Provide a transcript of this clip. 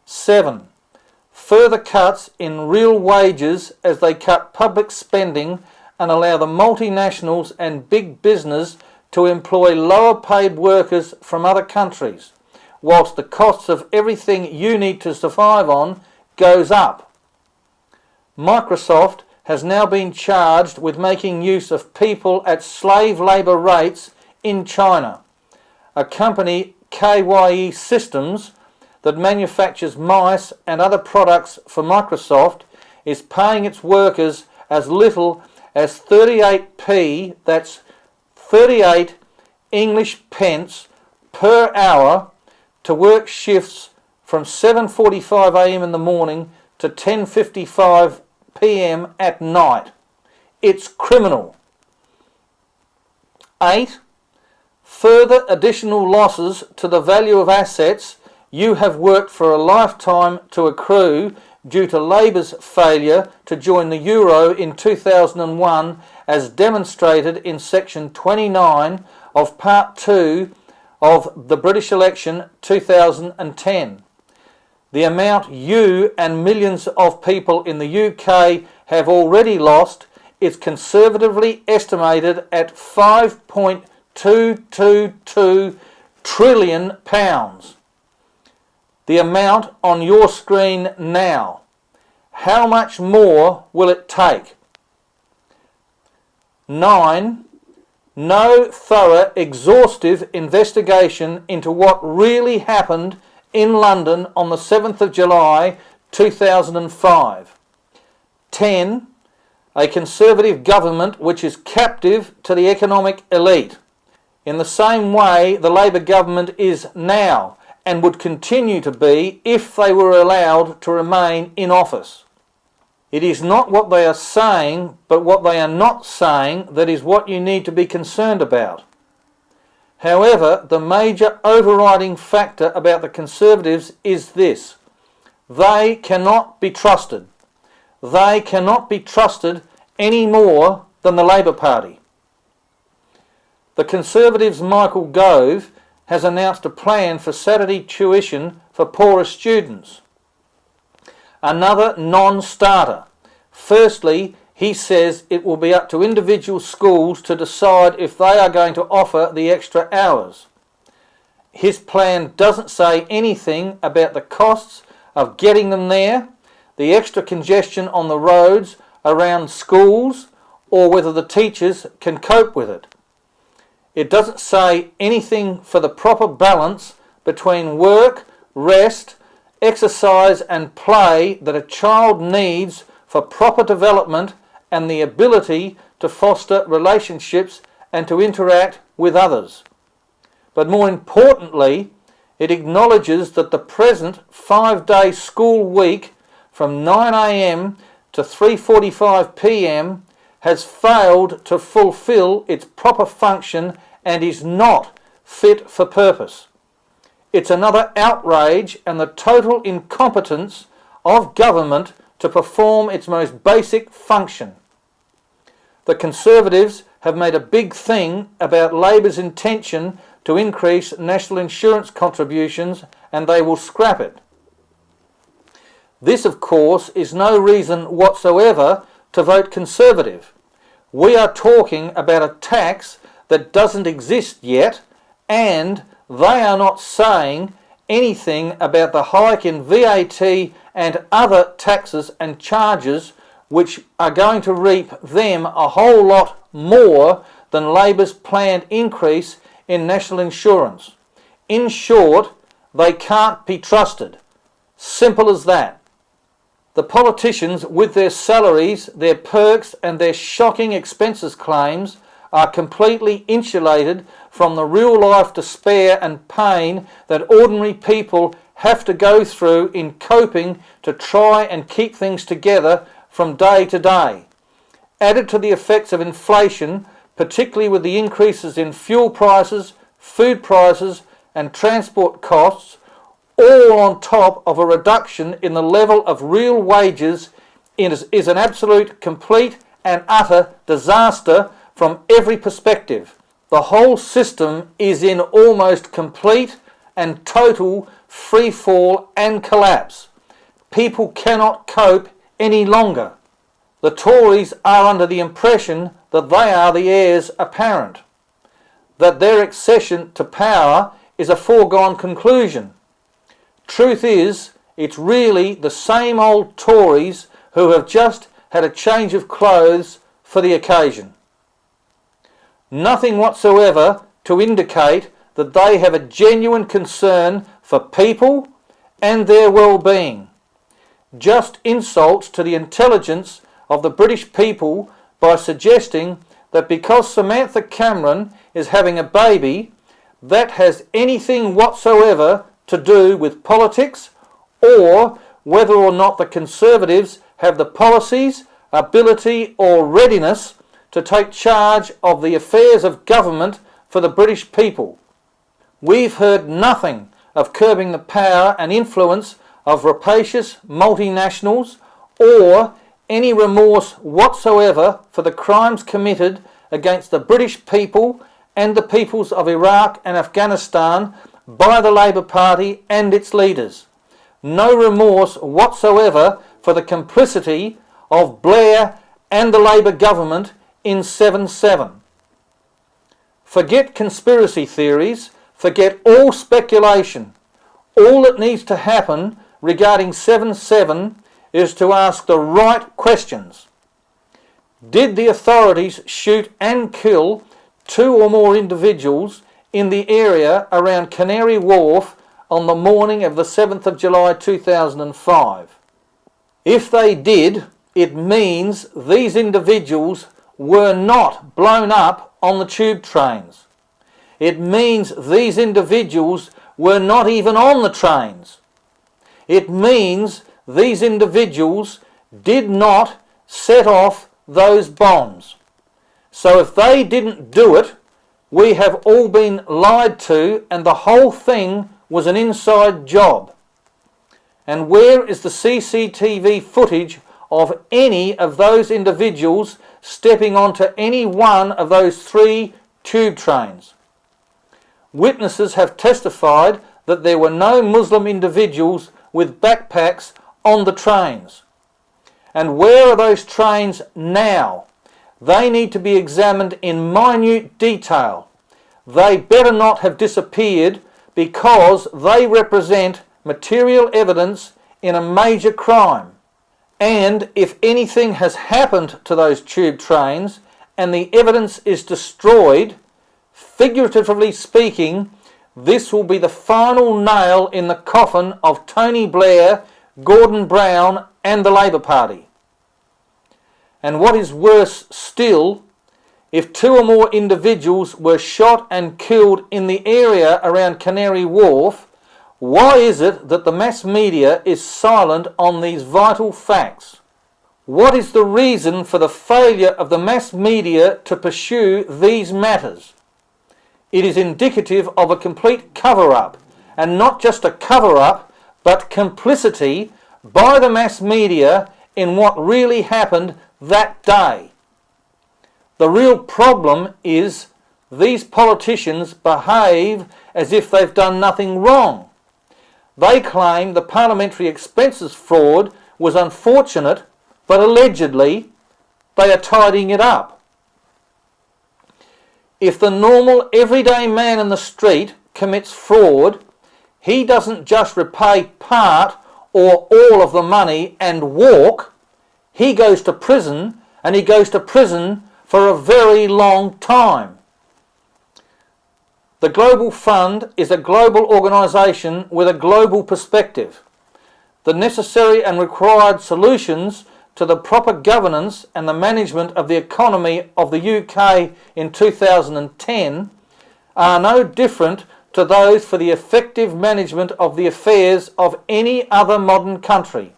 7. Further cuts in real wages as they cut public spending and allow the multinationals and big business to employ lower paid workers from other countries, whilst the costs of everything you need to survive on goes up. Microsoft has now been charged with making use of people at slave labour rates in China. A company, KYE Systems, that manufactures mice and other products for Microsoft, is paying its workers as little as 38p, that's 38 English pence per hour, to work shifts from 7:45 a.m. in the morning to 10:55 p.m. at night. It's criminal. 8. Further additional losses to the value of assets you have worked for a lifetime to accrue due to Labour's failure to join the Euro in 2001, as demonstrated in Section 29 of Part 2 of the British election 2010. The amount you and millions of people in the UK have already lost is conservatively estimated at £5.222 trillion. The amount on your screen now. How much more will it take? 9. No thorough, exhaustive investigation into what really happened in London on the 7th of July 2005. 10. A Conservative government which is captive to the economic elite, in the same way the Labour government is now and would continue to be if they were allowed to remain in office. It is not what they are saying, but what they are not saying that is what you need to be concerned about. However, the major overriding factor about the Conservatives is this: they cannot be trusted. They cannot be trusted any more than the Labour Party. The Conservatives' Michael Gove has announced a plan for Saturday tuition for poorer students. Another non-starter. Firstly, he says it will be up to individual schools to decide if they are going to offer the extra hours. His plan doesn't say anything about the costs of getting them there, the extra congestion on the roads around schools, or whether the teachers can cope with it. It doesn't say anything for the proper balance between work, rest, exercise and play that a child needs for proper development and the ability to foster relationships and to interact with others. But more importantly, it acknowledges that the present 5-day school week from 9 a.m. to 3:45 p.m. has failed to fulfil its proper function and is not fit for purpose. It's another outrage and the total incompetence of government to perform its most basic function. The Conservatives have made a big thing about Labour's intention to increase national insurance contributions, and they will scrap it. This, of course, is no reason whatsoever to vote Conservative. We are talking about a tax that doesn't exist yet, and they are not saying anything about the hike in VAT and other taxes and charges which are going to reap them a whole lot more than Labour's planned increase in national insurance. In short, they can't be trusted. Simple as that. The politicians, with their salaries, their perks and their shocking expenses claims, are completely insulated from the real-life despair and pain that ordinary people have to go through in coping to try and keep things together from day to day. Added to the effects of inflation, particularly with the increases in fuel prices, food prices and transport costs, all on top of a reduction in the level of real wages, is an absolute, complete and utter disaster from every perspective. The whole system is in almost complete and total free fall and collapse. People cannot cope any longer. The Tories are under the impression that they are the heirs apparent, that their accession to power is a foregone conclusion. Truth is, it's really the same old Tories who have just had a change of clothes for the occasion. Nothing whatsoever to indicate that they have a genuine concern for people and their well-being. Just insults to the intelligence of the British people by suggesting that because Samantha Cameron is having a baby, that has anything whatsoever to do with politics, or whether or not the Conservatives have the policies, ability or readiness to take charge of the affairs of government for the British people. We've heard nothing of curbing the power and influence of rapacious multinationals, or any remorse whatsoever for the crimes committed against the British people and the peoples of Iraq and Afghanistan by the Labour Party and its leaders. No remorse whatsoever for the complicity of Blair and the Labour government in 7/7. Forget conspiracy theories, forget all speculation. All that needs to happen regarding 7/7 is to ask the right questions. Did the authorities shoot and kill 2 or more individuals in the area around Canary Wharf on the morning of the 7th of July 2005? If they did, it means these individuals were not blown up on the tube trains. It means these individuals were not even on the trains. It means these individuals did not set off those bombs. So if they didn't do it, we have all been lied to and the whole thing was an inside job. And where is the CCTV footage of any of those individuals stepping onto any one of those 3 tube trains? Witnesses have testified that there were no Muslim individuals with backpacks on the trains. And where are those trains now? They need to be examined in minute detail. They better not have disappeared, because they represent material evidence in a major crime. And if anything has happened to those tube trains and the evidence is destroyed, figuratively speaking, this will be the final nail in the coffin of Tony Blair, Gordon Brown and the Labour Party. And what is worse still, if 2 or more individuals were shot and killed in the area around Canary Wharf, why is it that the mass media is silent on these vital facts? What is the reason for the failure of the mass media to pursue these matters? It is indicative of a complete cover-up, and not just a cover-up, but complicity by the mass media in what really happened that day. The real problem is these politicians behave as if they've done nothing wrong. They claim the parliamentary expenses fraud was unfortunate, but allegedly they are tidying it up. If the normal everyday man in the street commits fraud, he doesn't just repay part or all of the money and walk. He goes to prison, and he goes to prison for a very long time. The Global Fund is a global organisation with a global perspective. The necessary and required solutions to the proper governance and the management of the economy of the UK in 2010 are no different to those for the effective management of the affairs of any other modern country.